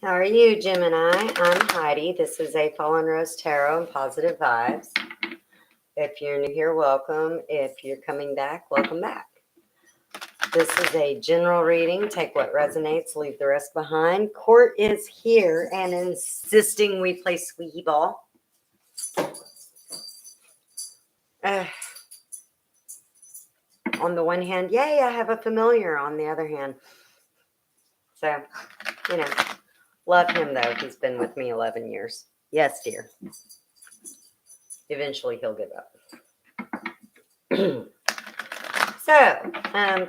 How are you, Gemini? I'm Heidi. This is a Fallen Rose Tarot and Positive Vibes. If you're new here, welcome. If you're coming back, welcome back. This is a general reading. Take what resonates, leave the rest behind. Court is here and insisting we play squeaky ball. On the one hand, yay, I have a familiar. On the other hand, so, love him though. He's been with me 11 years. Yes, dear. Eventually he'll give up. So,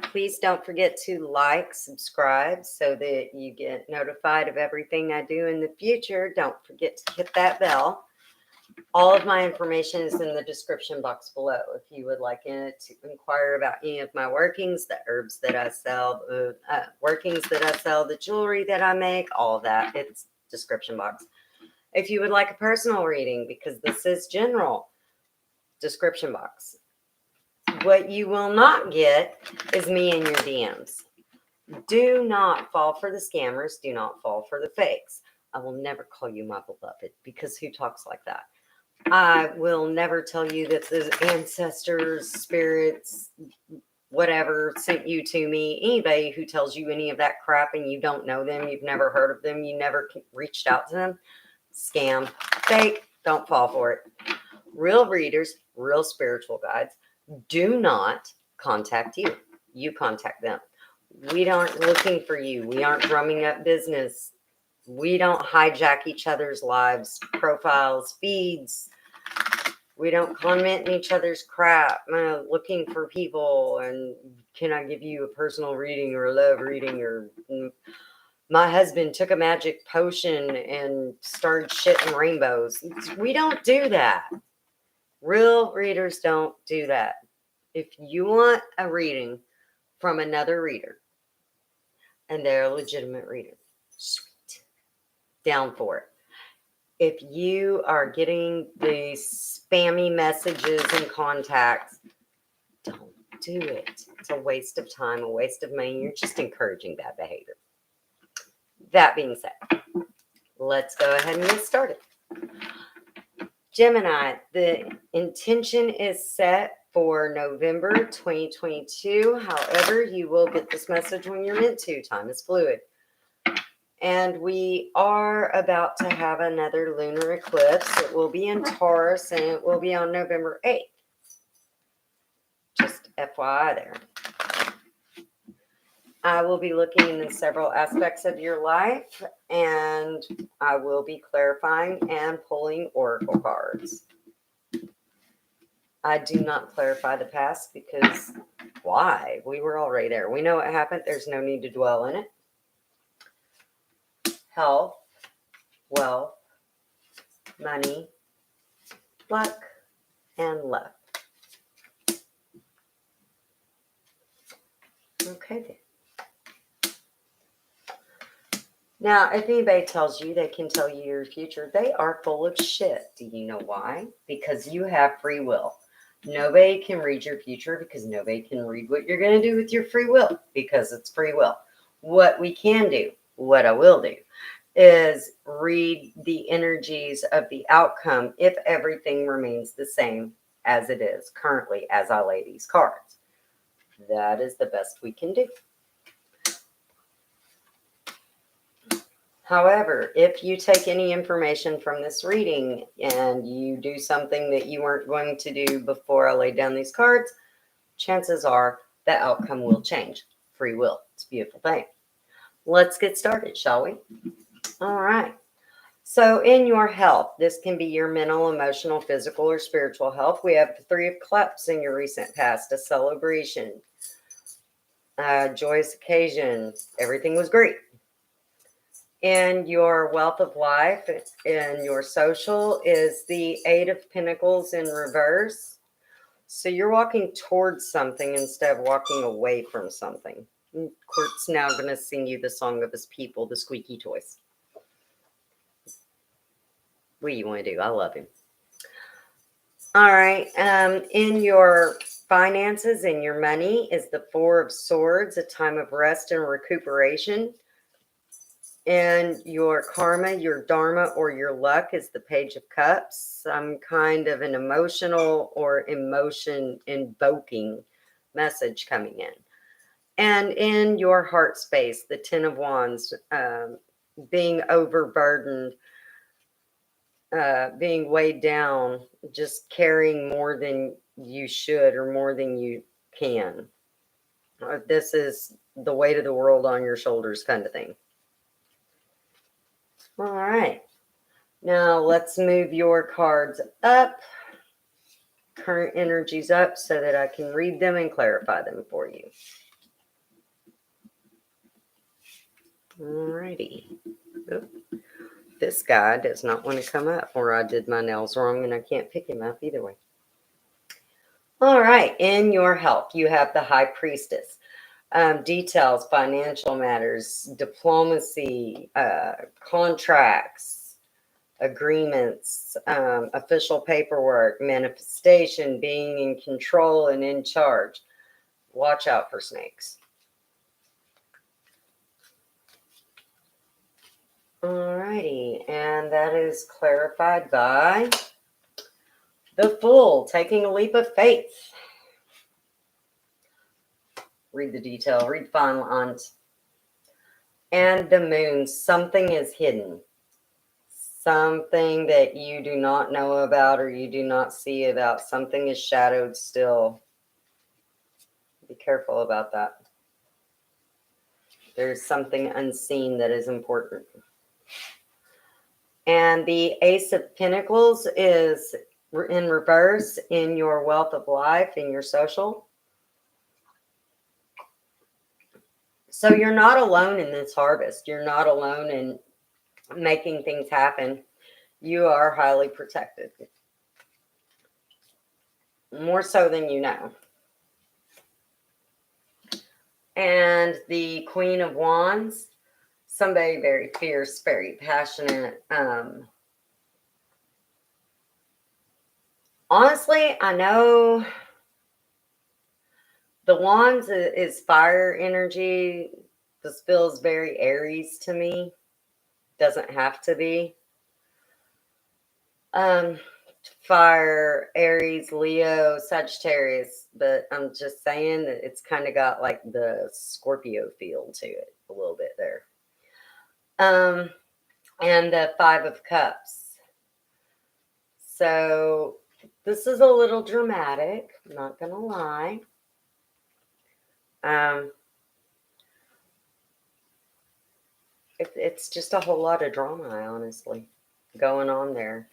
please don't forget to like, subscribe so that you get notified of everything I do in the future. Don't forget to hit that bell. All of my information is in the description box below. If you would like to inquire about any of my workings, the herbs that I sell, workings that I sell, the jewelry that I make, all of that, it's description box. If you would like a personal reading, because this is general, description box. What you will not get is me in your DMs. Do not fall for the scammers. Do not fall for the fakes. I will never call you my beloved, because who talks like that? I will never tell you that the ancestors, spirits, whatever sent you to me. Anybody who tells you any of that crap and you don't know them, you've never heard of them, you never reached out to them, scam, fake, don't fall for it. Real readers, real spiritual guides do not contact you. You contact them. We aren't looking for you. We aren't drumming up business. We don't hijack each other's lives, profiles, feeds. We don't comment in each other's crap. Looking for people and can I give you a personal reading or a love reading, or my husband took a magic potion and started shitting rainbows. We don't do that. Real readers don't do that. If you want a reading from another reader and they're a legitimate reader, sweet, down for it. If you are getting the spammy messages and contacts, don't do it. It's a waste of time, a waste of money. You're just encouraging bad behavior. That being said, let's go ahead and get started. Gemini, the intention is set for November 2022. However, you will get this message when you're meant to. Time is fluid. And we are about to have another lunar eclipse. It will be in Taurus and it will be on November 8th. Just FYI there. I will be looking into several aspects of your life, and I will be clarifying and pulling oracle cards. I do not clarify the past because why? We were already there. We know what happened. There's no need to dwell in it. Health, wealth, money, luck, and love. Okay then. Now, if anybody tells you they can tell you your future, they are full of shit. Do you know why? Because you have free will. Nobody can read your future because nobody can read what you're going to do with your free will because it's free will. What we can do, what I will do, is read the energies of the outcome if everything remains the same as it is currently as I lay these cards. That is the best we can do. However, if you take any information from this reading and you do something that you weren't going to do before I laid down these cards, chances are the outcome will change. Free will. It's a beautiful thing. Let's get started, shall we? All right. So in your health, this can be your mental, emotional, physical, or spiritual health. We have the Three of Cups in your recent past, a celebration, a joyous occasion. Everything was great. In your wealth of life, in your social, is the Eight of Pentacles in reverse. So you're walking towards something instead of walking away from something. Court's now going to sing you the song of his people, the squeaky toys. What do you want to do? I love him. All right. In your finances, in your money, is the Four of Swords, a time of rest and recuperation. And your karma, your dharma, or your luck is the Page of Cups. Some kind of an emotional or emotion invoking message coming in. And in your heart space, the Ten of Wands, being overburdened, being weighed down, just carrying more than you should or more than you can. This is the weight of the world on your shoulders kind of thing. All right. Now let's move your cards up. Current energies up so that I can read them and clarify them for you. Alrighty. Oop. This guy does not want to come up, or I did my nails wrong and I can't pick him up either way. All right. In your health, you have the High Priestess. Details, financial matters, diplomacy, contracts, agreements, official paperwork, manifestation, being in control and in charge. Watch out for snakes. Alrighty, and that is clarified by the Fool, taking a leap of faith. Read the detail, read fine lines. And the Moon, something is hidden. Something that you do not know about or you do not see about. Something is shadowed still. Be careful about that. There's something unseen that is important. And the Ace of Pentacles is in reverse in your wealth of life, in your social. So you're not alone in this harvest. You're not alone in making things happen. You are highly protected. More so than you know. And the Queen of Wands, somebody very fierce, very passionate. Honestly, I know the Wands is fire energy. This feels very Aries to me. Doesn't have to be. Fire, Aries, Leo, Sagittarius, but I'm just saying that it's kind of got like the Scorpio feel to it a little bit there. And the Five of Cups. So this is a little dramatic, I'm not gonna lie. It's just a whole lot of drama, honestly, going on there.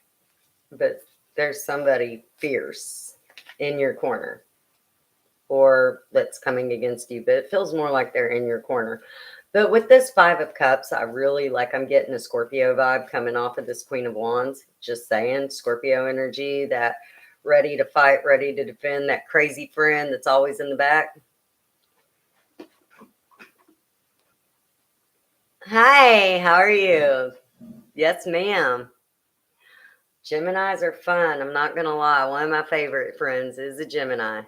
But there's somebody fierce in your corner or that's coming against you, but it feels more like they're in your corner. But with this Five of Cups, I really like, I'm getting a Scorpio vibe coming off of this Queen of Wands. Just saying, Scorpio energy, that ready to fight, ready to defend, that crazy friend that's always in the back. Hi, how are you? Yes, ma'am. Geminis are fun. I'm not going to lie. One of my favorite friends is a Gemini.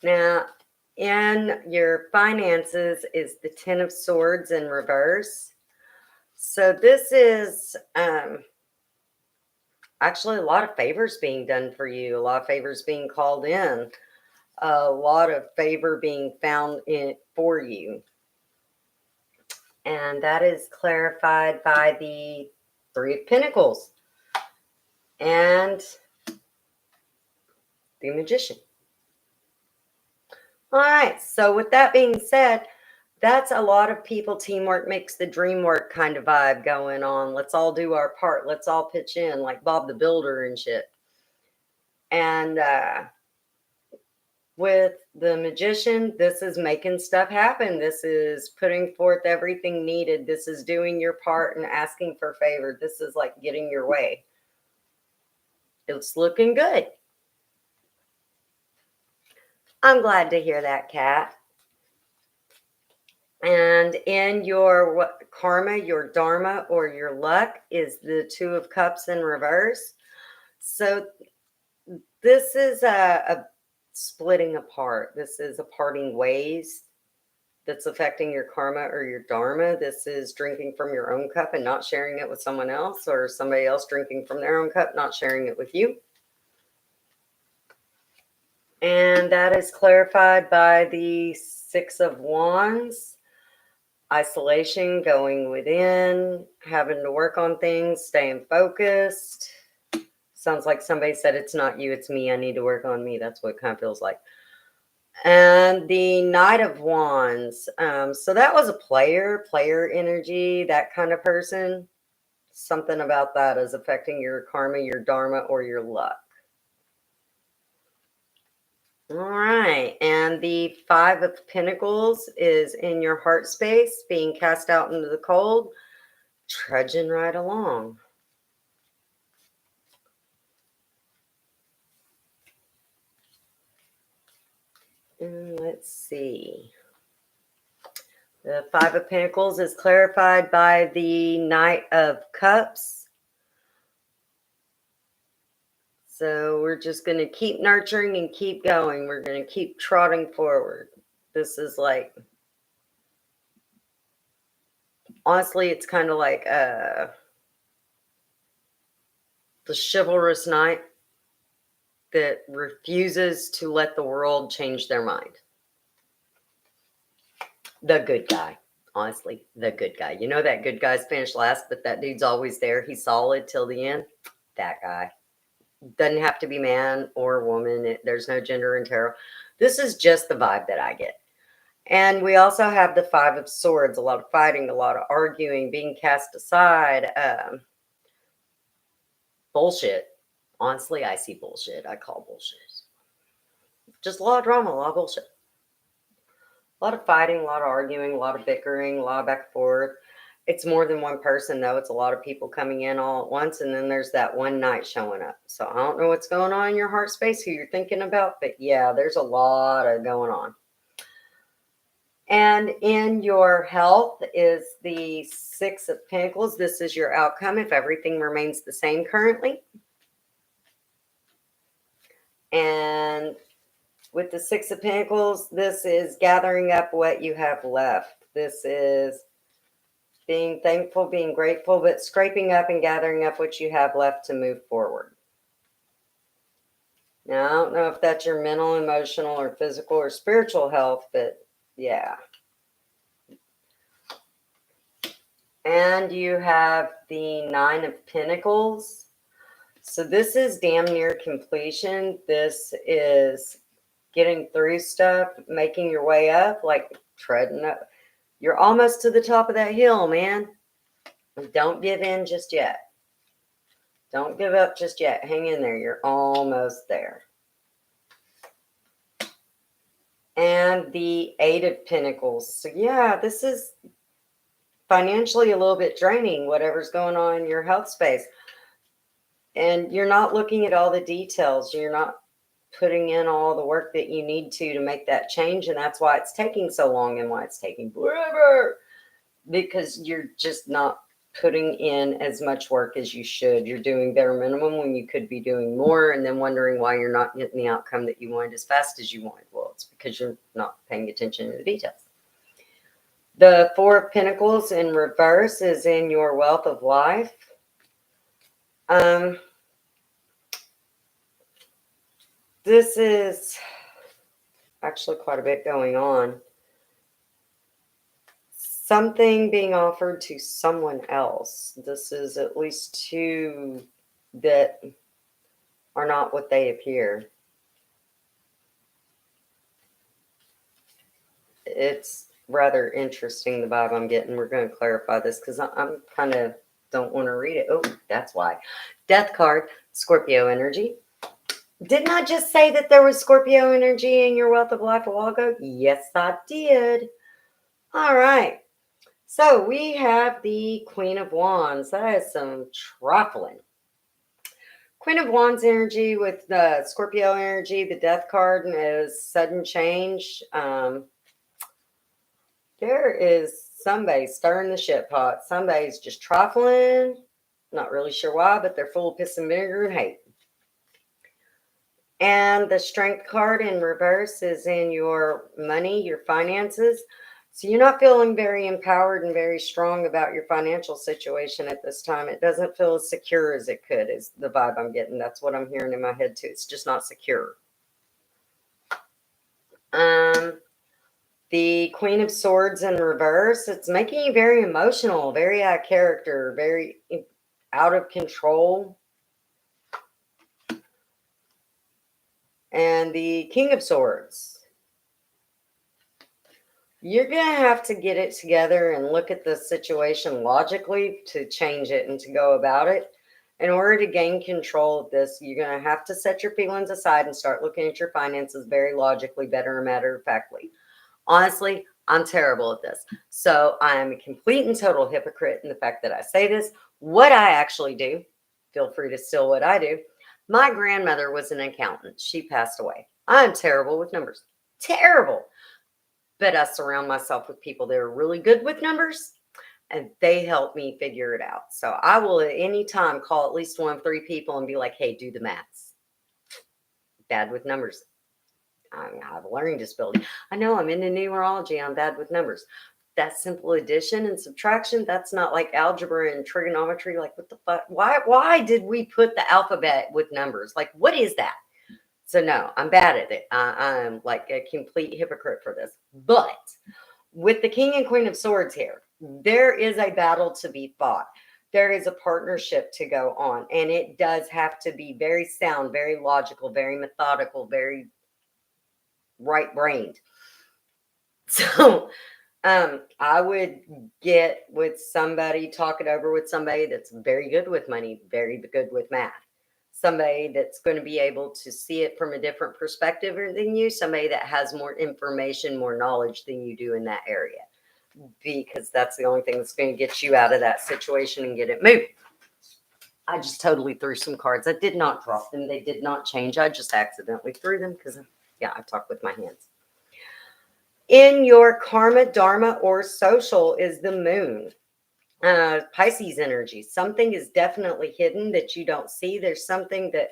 Now, in your finances is the Ten of Swords in reverse. So this is actually a lot of favors being done for you. A lot of favors being called in. A lot of favor being found in for you. And that is clarified by the Three of Pentacles and the Magician. All right. So with that being said, that's a lot of people. Teamwork makes the dream work kind of vibe going on. Let's all do our part. Let's all pitch in like Bob the Builder and shit. And with the Magician, this is making stuff happen. This is putting forth everything needed. This is doing your part and asking for favor. This is like getting your way. It's looking good. I'm glad to hear that, Kat. And in your karma, your dharma, or your luck is the Two of Cups in reverse. So this is a splitting apart. This is a parting ways. that's affecting your karma or your dharma. This is drinking from your own cup and not sharing it with someone else, or somebody else drinking from their own cup, not sharing it with you. And that is clarified by the Six of Wands. Isolation, going within, having to work on things, staying focused. Sounds like somebody said, it's not you, it's me. I need to work on me. That's what it kind of feels like. And the Knight of Wands. So that was a player energy, that kind of person. Something about that is affecting your karma, your dharma, or your luck. All right. And the Five of Pentacles is in your heart space, being cast out into the cold, trudging right along. And let's see. The Five of Pentacles is clarified by the Knight of Cups. So we're just going to keep nurturing and keep going. We're going to keep trotting forward. This is like, honestly, it's kind of like the chivalrous knight that refuses to let the world change their mind. The good guy. Honestly, the good guy. You know that good guy's finished last, but that dude's always there. He's solid till the end. That guy. Doesn't have to be man or woman. There's no gender in tarot. This is just the vibe that I get. And we also have the Five of Swords. A lot of fighting, a lot of arguing, being cast aside. Bullshit. Honestly, I see bullshit. I call bullshit. Just a lot of drama, a lot of bullshit. A lot of fighting, a lot of arguing, a lot of bickering, a lot of back and forth. It's more than one person, though. It's a lot of people coming in all at once, and then there's that one night showing up. So I don't know what's going on in your heart space, who you're thinking about, but yeah, there's a lot of going on. And in your health is the Six of Pentacles. This is your outcome if everything remains the same currently. And with the Six of Pentacles, this is gathering up what you have left. This is being thankful, being grateful, but scraping up and gathering up what you have left to move forward. Now, I don't know if that's your mental, emotional, or physical or spiritual health, but yeah. And you have the Nine of Pentacles. So this is damn near completion. This is getting through stuff, making your way up, like treading up. You're almost to the top of that hill, man. Don't give in just yet. Don't give up just yet. Hang in there. You're almost there. And the Eight of Pentacles. So yeah, this is financially a little bit draining, whatever's going on in your health space. And you're not looking at all the details. You're not putting in all the work that you need to make that change. And that's why it's taking so long and why it's taking forever. Because you're just not putting in as much work as you should. You're doing bare minimum when you could be doing more, and then wondering why you're not getting the outcome that you wanted as fast as you wanted. Well, it's because you're not paying attention to the details. The Four of Pentacles in reverse is in your wealth of life. This is actually quite a bit going on. Something being offered to someone else. This is at least two that are not what they appear. It's rather interesting, the vibe I'm getting. We're going to clarify this because I'm kind of don't want to read it. Oh, that's why. Death card, Scorpio energy. Didn't I just say that there was Scorpio energy in your wealth of life a while ago? Yes, I did. All right. So we have the Queen of Wands. That is some trifling. Queen of Wands energy with the Scorpio energy, the Death card, is sudden change. There is somebody stirring the shit pot. Somebody's just trifling. Not really sure why, but they're full of piss and vinegar and hate. And the Strength card in reverse is in your money, your finances. So you're not feeling very empowered and very strong about your financial situation at this time. It doesn't feel as secure as it could, is the vibe I'm getting. That's what I'm hearing in my head too. It's just not secure. The Queen of Swords in reverse, it's making you very emotional, very out of character, very out of control. And the King of Swords, you're going to have to get it together and look at the situation logically to change it and to go about it. In order to gain control of this, you're going to have to set your feelings aside and start looking at your finances very logically, better and matter-of-factly. Honestly, I'm terrible at this. So I'm a complete and total hypocrite in the fact that I say this. What I actually do, feel free to steal what I do. My grandmother was an accountant. She passed away. I'm terrible with numbers. Terrible. But I surround myself with people that are really good with numbers, and they help me figure it out. So I will at any time call at least 1 of 3 people and be like, hey, do the maths. Bad with numbers. I have a learning disability. I know I'm into numerology. I'm bad with numbers. That's simple addition and subtraction. That's not like algebra and trigonometry. Like, what the fuck? Why did we put the alphabet with numbers? Like, what is that? So no, I'm bad at it. I'm like a complete hypocrite for this. But with the King and Queen of Swords here, there is a battle to be fought. There is a partnership to go on. And it does have to be very sound, very logical, very methodical, very right-brained. So I would get with somebody, talk it over with somebody that's very good with money, very good with math. Somebody that's going to be able to see it from a different perspective than you, somebody that has more information, more knowledge than you do in that area, because that's the only thing that's going to get you out of that situation and get it moving. I just totally threw some cards. I did not drop them. They did not change. I just accidentally threw them because, yeah, I talk with my hands. In your karma, dharma, or social is the moon. Pisces energy. Something is definitely hidden that you don't see. There's something that,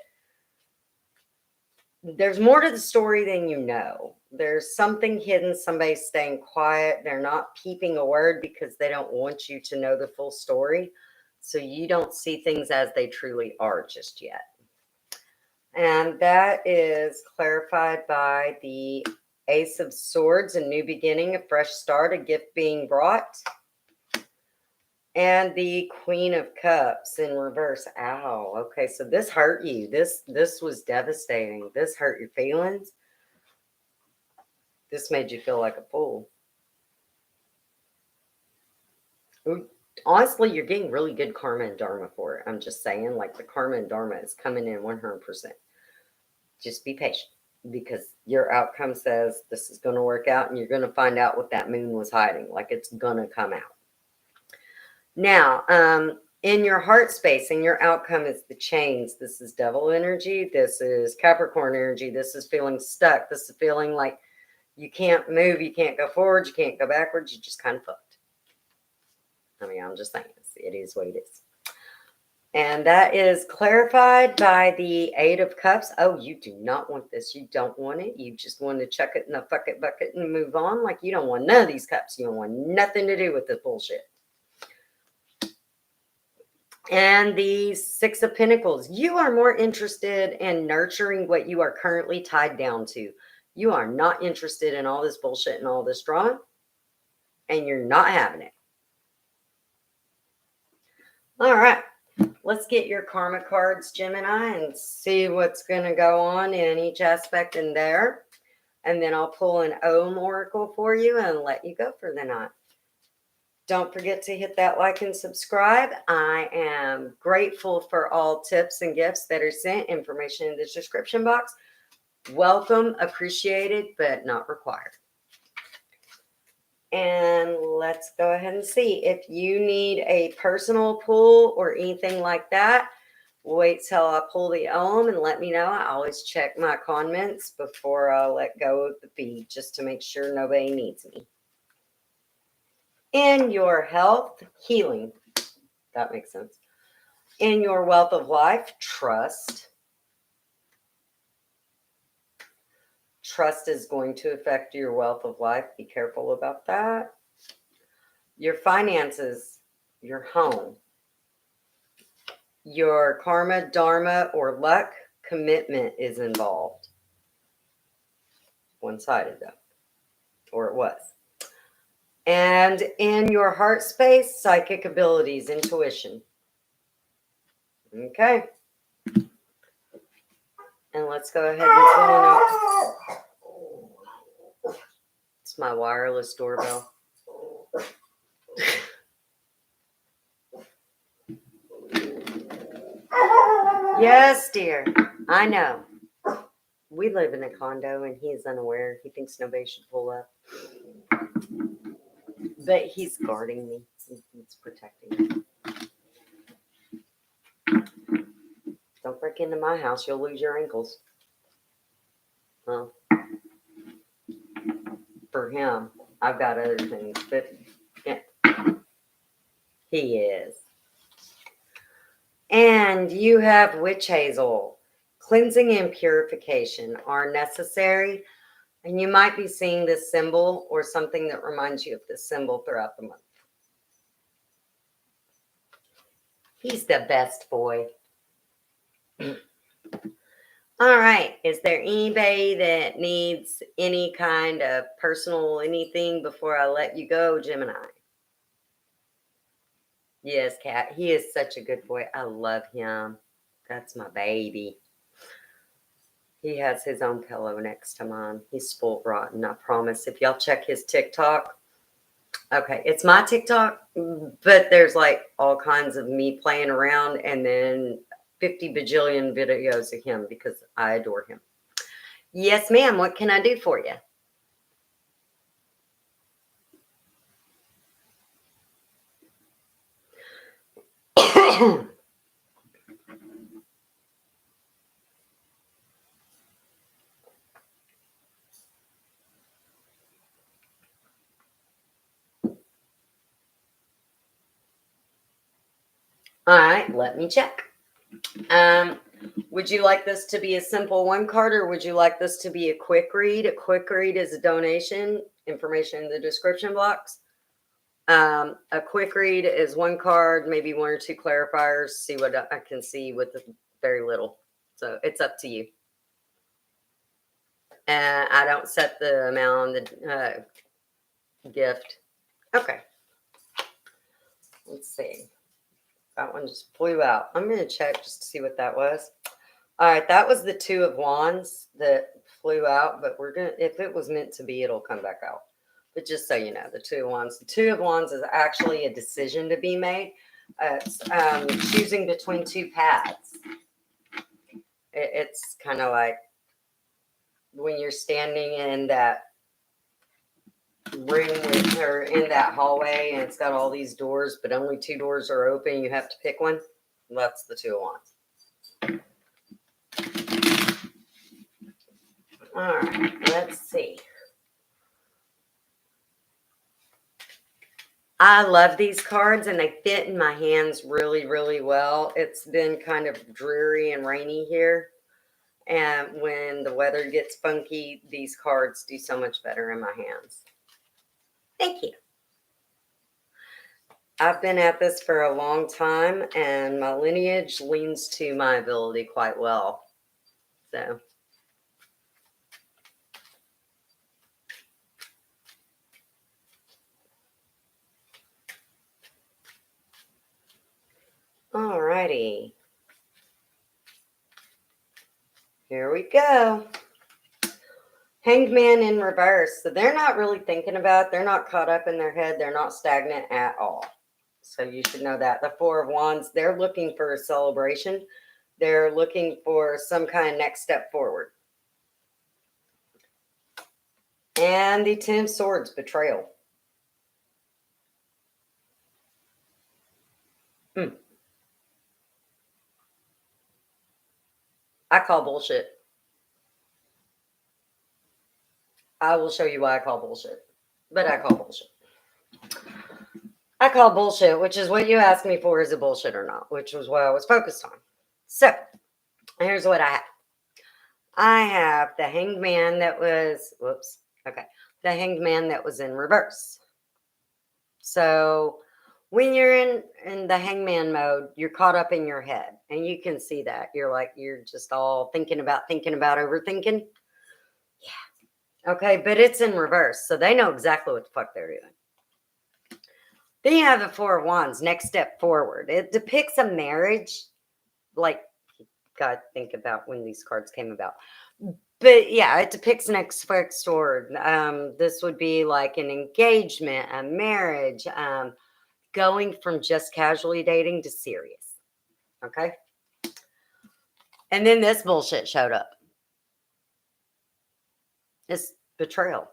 there's more to the story than you know. There's something hidden. Somebody's staying quiet. They're not peeping a word because they don't want you to know the full story. So you don't see things as they truly are just yet. And that is clarified by the Ace of Swords, a new beginning, a fresh start, a gift being brought. And the Queen of Cups in reverse. Ow. Okay, so this hurt you. This was devastating. This hurt your feelings. This made you feel like a fool. Honestly, you're getting really good karma and dharma for it. I'm just saying, like, the karma and dharma is coming in 100%. Just be patient, because your outcome says this is going to work out, and you're going to find out what that moon was hiding. Like, it's going to come out. Now, in your heart space, and your outcome is the chains. This is devil energy. This is Capricorn energy. This is feeling stuck. This is feeling like you can't move. You can't go forward. You can't go backwards. You just kind of fucked. I mean, I'm just saying, it is what it is. And that is clarified by the 8 of Cups. Oh, you do not want this. You don't want it. You just want to chuck it in a fuck it bucket and move on. Like, you don't want none of these cups. You don't want nothing to do with this bullshit. And the 6 of Pentacles. You are more interested in nurturing what you are currently tied down to. You are not interested in all this bullshit and all this drama. And you're not having it. All right. Let's get your karma cards, Gemini, and see what's going to go on in each aspect in there. And then I'll pull an Om Oracle for you and let you go for the night. Don't forget to hit that like and subscribe. I am grateful for all tips and gifts that are sent. Information in the description box. Welcome, appreciated, but not required. And let's go ahead and see. If you need a personal pull or anything like that, wait till I pull the Om and let me know. I always check my comments before I let go of the feed, just to make sure nobody needs me. In your health, healing. That makes sense. In your wealth of life, trust. trust is going to affect your wealth of life. Be careful about that. Your finances, your home, your karma, dharma, or luck, commitment is involved. One-sided though, or it was. And in your heart space, psychic abilities, intuition. Okay. And let's go ahead and turn it. It's my wireless doorbell. Yes, dear. I know. We live in a condo and he is unaware. He thinks nobody should pull up. But he's guarding me. He's protecting me. Don't break into my house. You'll lose your ankles. Well, for him, I've got other things. But yeah, he is. And you have witch hazel. Cleansing and purification are necessary. And you might be seeing this symbol or something that reminds you of this symbol throughout the month. He's the best boy. All right. Is there anybody that needs any kind of personal anything before I let you go, Gemini? Yes, Kat. He is such a good boy. I love him. That's my baby. He has his own pillow next to mine. He's spoiled rotten, I promise. If y'all check his TikTok. Okay, it's my TikTok, but there's like all kinds of me playing around and then 50 bajillion videos of him because I adore him. Yes, ma'am. What can I do for you? All right, let me check. Would you like this to be a simple one card or would you like this to be a quick read? A quick read is a donation, information in the description box. A quick read is one card, maybe one or two clarifiers, see what I can see with very little. So it's up to you. And I don't set the amount on the gift. Okay. Let's see. That one just flew out. I'm going to check just to see what that was. All right, that was the Two of Wands that flew out, but we're going to, if it was meant to be, it'll come back out. But just so you know, the Two of Wands. The Two of Wands is actually a decision to be made. It's choosing between two paths. It's kind of like when you're standing in that room or in that hallway and it's got all these doors, but only two doors are open. You have to pick one. That's the Two of Wands. All right, let's see. I love these cards and they fit in my hands really, really well. It's been kind of dreary and rainy here. And when the weather gets funky, these cards do so much better in my hands. Thank you. I've been at this for a long time and my lineage leans to my ability quite well. So. All righty. Here we go. Hanged Man in reverse. So they're not really thinking about it. They're not caught up in their head. They're not stagnant at all. So you should know that. The Four of Wands, they're looking for a celebration. They're looking for some kind of next step forward. And the Ten of Swords, betrayal. I call bullshit. I will show you why I call bullshit. But I call bullshit. I call bullshit, which is what you asked me for, is it bullshit or not, which was what I was focused on. So, here's what I have. I have the Hanged Man that was, whoops, okay, the Hanged Man that was in reverse. So when you're in the hangman mode, you're caught up in your head, and you can see that. You're just all thinking about, overthinking. Yeah. Okay, but it's in reverse, so they know exactly what the fuck they're doing. Then you have the Four of Wands, next step forward. It depicts a marriage, like, God, think about when these cards came about. But yeah, it depicts next steps forward. This would be like an engagement, a marriage, going from just casually dating to serious. Okay. And then this bullshit showed up. It's betrayal.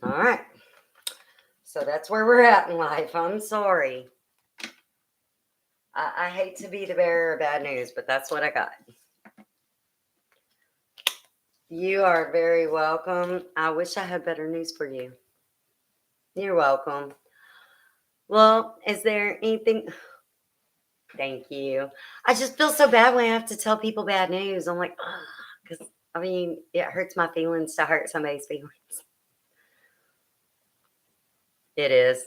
All right. So that's where we're at in life. I'm sorry. I hate to be the bearer of bad news, but that's what I got. You are very welcome. I wish I had better news for you. You're welcome. Well, is there anything? Thank you. I just feel so bad when I have to tell people bad news. I'm like, because I mean, it hurts my feelings to hurt somebody's feelings. It is.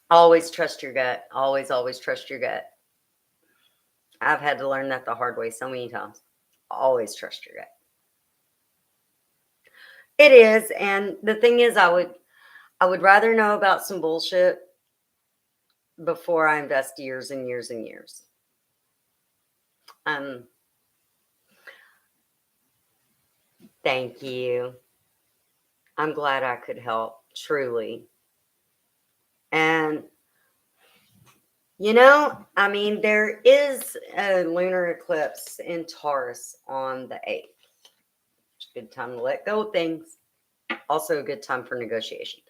Always trust your gut. Always, always trust your gut. I've had to learn that the hard way so many times. Always trust your gut. It is, and the thing is, I would rather know about some bullshit before I invest years and years and years. Um, thank you. I'm glad I could help, truly. And I mean, there is a lunar eclipse in Taurus on the 8th. It's a good time to let go of things. Also, a good time for negotiation.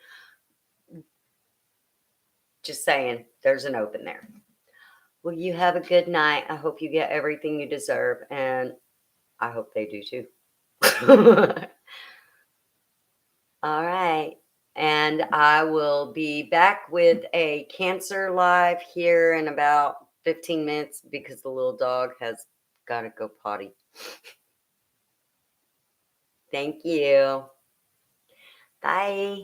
Just saying, there's an open there. Well, you have a good night. I hope you get everything you deserve, and I hope they do too. All right. And I will be back with a Cancer live here in about 15 minutes because the little dog has got to go potty. Thank you. Bye.